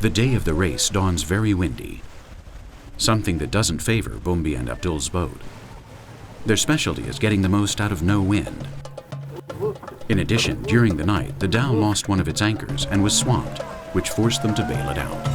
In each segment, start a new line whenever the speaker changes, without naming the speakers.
The day of the race dawns very windy, something that doesn't favor Bumbi and Abdul's boat. Their specialty is getting the most out of no wind. In addition, during the night, the dhow lost one of its anchors and was swamped, which forced them to bail it out.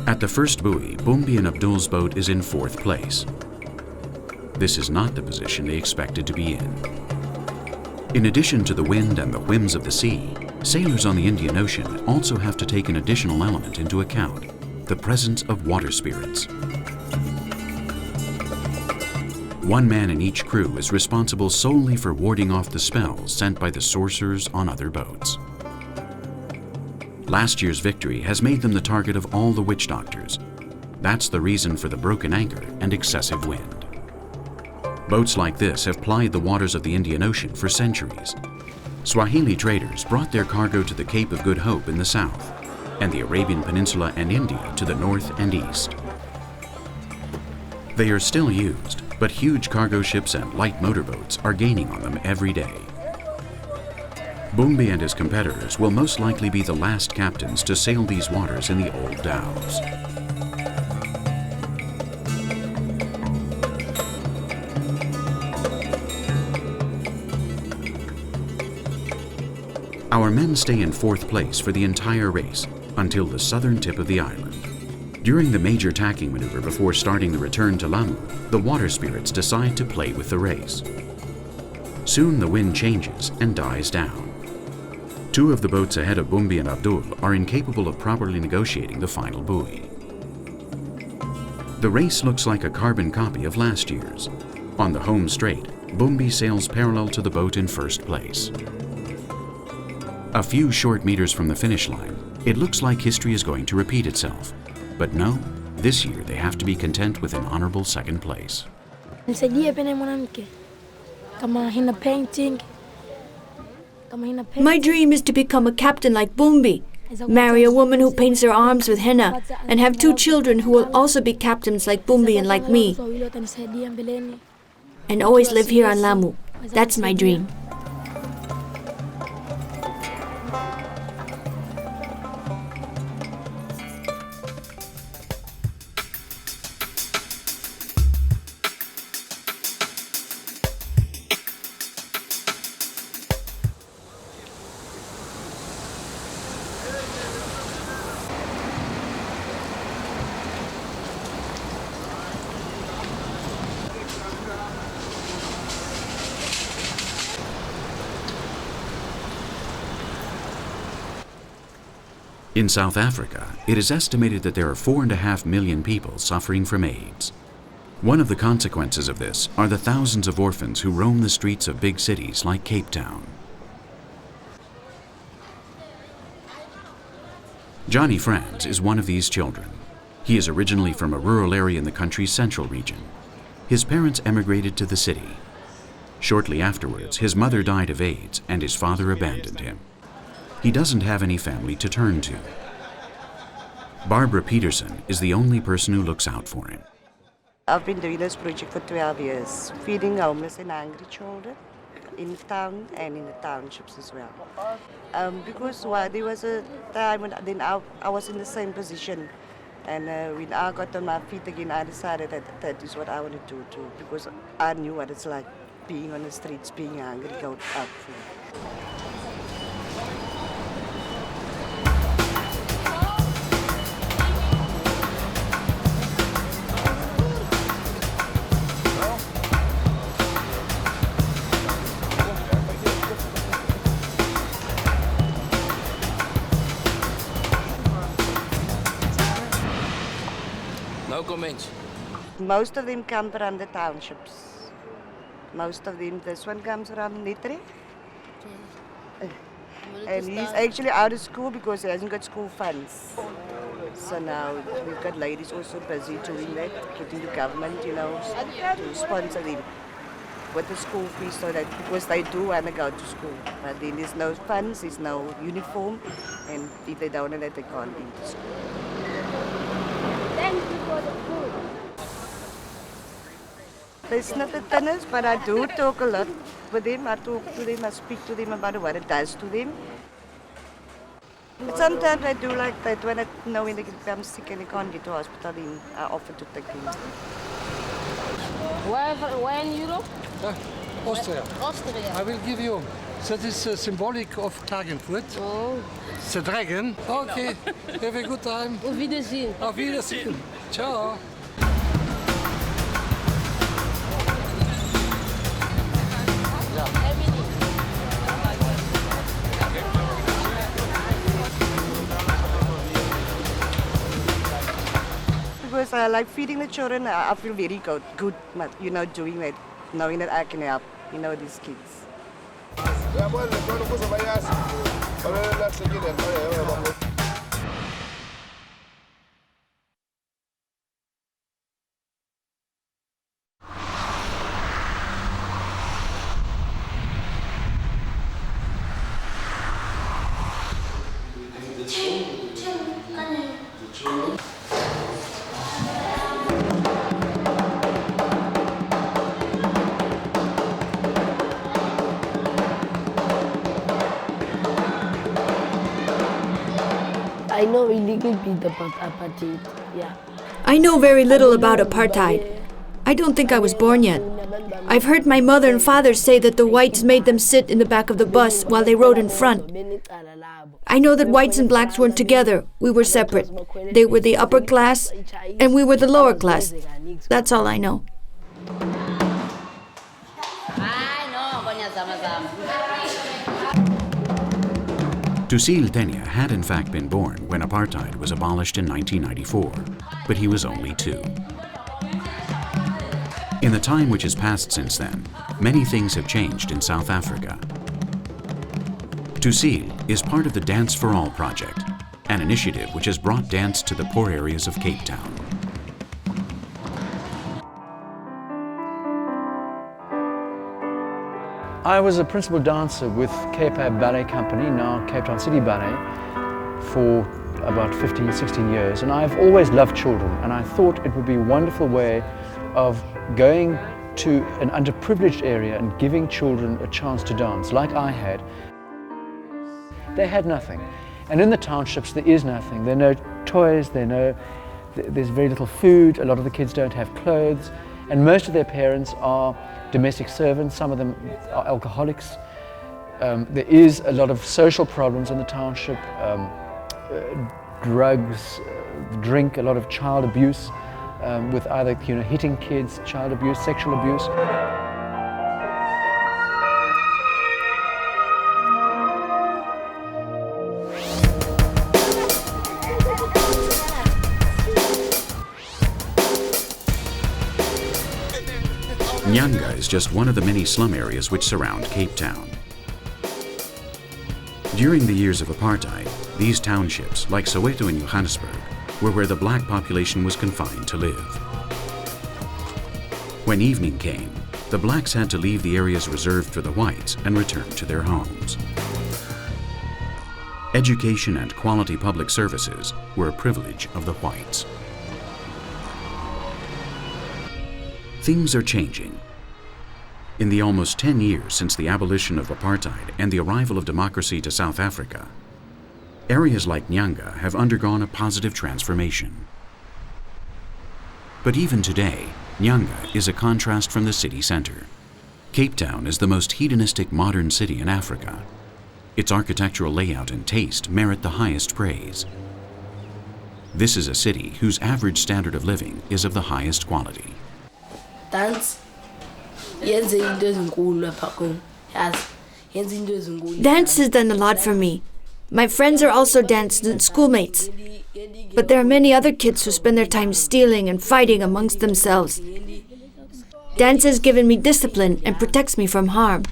At the first buoy, Bumbi and Abdul's boat is in 4th place. This is not the position they expected to be in. In addition to the wind and the whims of the sea, sailors on the Indian Ocean also have to take an additional element into account: the presence of water spirits. One man in each crew is responsible solely for warding off the spells sent by the sorcerers on other boats. Last year's victory has made them the target of all the witch doctors. That's the reason for the broken anchor and excessive wind. Boats like this have plied the waters of the Indian Ocean for centuries. Swahili traders brought their cargo to the Cape of Good Hope in the south, and the Arabian Peninsula and India to the north and east. They are still used, but huge cargo ships and light motorboats are gaining on them every day. Bumbi and his competitors will most likely be the last captains to sail these waters in the old dhows. Our men stay in 4th place for the entire race until the southern tip of the island. During the major tacking maneuver before starting the return to Lamu, the water spirits decide to play with the race. Soon the wind changes and dies down. 2 of the boats ahead of Bumbi and Abdul are incapable of properly negotiating the final buoy. The race looks like a carbon copy of last year's. On the home straight, Bumbi sails parallel to the boat in 1st place. A few short meters from the finish line, it looks like history is going to repeat itself. But no, this year they have to be content with an honorable 2nd place.
My dream is to become a captain like Bumbi, marry a woman who paints her arms with henna, and have 2 children who will also be captains like Bumbi and like me. And always live here on Lamu. That's my dream.
In South Africa, it is estimated that there are 4.5 million people suffering from AIDS. One of the consequences of this are the thousands of orphans who roam the streets of big cities like Cape Town. Johnny Franz is one of these children. He is originally from a rural area in the country's central region. His parents emigrated to the city. Shortly afterwards, his mother died of AIDS and his father abandoned him. He doesn't have any family to turn to. Barbara Peterson is the only person who looks out for him.
I've been doing this project for 12 years, feeding homeless and hungry children in town and in the townships as well. Because there was a time when I was in the same position, and when I got on my feet again, I decided that is what I want to do too, because I knew what it's like being on the streets, being hungry, going out for Most of them come from the townships. Most of them, this one comes from Nitre. And he's actually out of school because he hasn't got school funds. So now we've got ladies also busy doing that, getting the government, to sponsor them. with the school fees so that because they do want to go to school. But then there's no funds, there's no uniform, and if they don't know that, they can't be to school.
Thank you for the food.
It's not the tennis, but I do talk a lot with them. I talk to them, I speak to them about what it does to them. But sometimes I do like that when I know when they become sick and they can't get to hospital, then I offer to take them.
Where in Europe?
Austria.
Austria.
I will give you. That is symbolic of Klagenfurt.
Oh.
It's a dragon. Okay. Have a good time.
Auf Wiedersehen.
Auf Wiedersehen. Ciao.
Because I like feeding the children, I feel very good, you know, doing that, knowing that I can help, you know, these kids.
I know a little bit about apartheid, yeah.
I know very little about apartheid. I don't think I was born yet. I've heard my mother and father say that the whites made them sit in the back of the bus while they rode in front. I know that whites and blacks weren't together. We were separate. They were the upper class, and we were the lower class. That's all I know.
Tusil Tenya had in fact been born when apartheid was abolished in 1994, but he was only 2. In the time which has passed since then, many things have changed in South Africa. Tusil is part of the Dance for All project, an initiative which has brought dance to the poor areas of Cape Town.
I was a principal dancer with Cape Ballet Company, now Cape Town City Ballet, for about 15, 16 years. And I've always loved children, and I thought it would be a wonderful way of going to an underprivileged area and giving children a chance to dance, like I had. They had nothing. And in the townships, there is nothing. There are no toys, there's very little food, a lot of the kids don't have clothes, and most of their parents are domestic servants, some of them are alcoholics. There is a lot of social problems in the township, drugs, drink, a lot of child abuse, with either hitting kids, child abuse, sexual abuse.
Nyanga is just one of the many slum areas which surround Cape Town. During the years of apartheid, these townships, like Soweto and Johannesburg, were where the black population was confined to live. When evening came, the blacks had to leave the areas reserved for the whites and return to their homes. Education and quality public services were a privilege of the whites. Things are changing. In the almost 10 years since the abolition of apartheid and the arrival of democracy to South Africa, areas like Nyanga have undergone a positive transformation. But even today, Nyanga is a contrast from the city center. Cape Town is the most hedonistic modern city in Africa. Its architectural layout and taste merit the highest praise. This is a city whose average standard of living is of the highest quality.
Dance.
Dance has done a lot for me. My friends are also dance schoolmates. But there are many other kids who spend their time stealing and fighting amongst themselves. Dance has given me discipline and protects me from harm.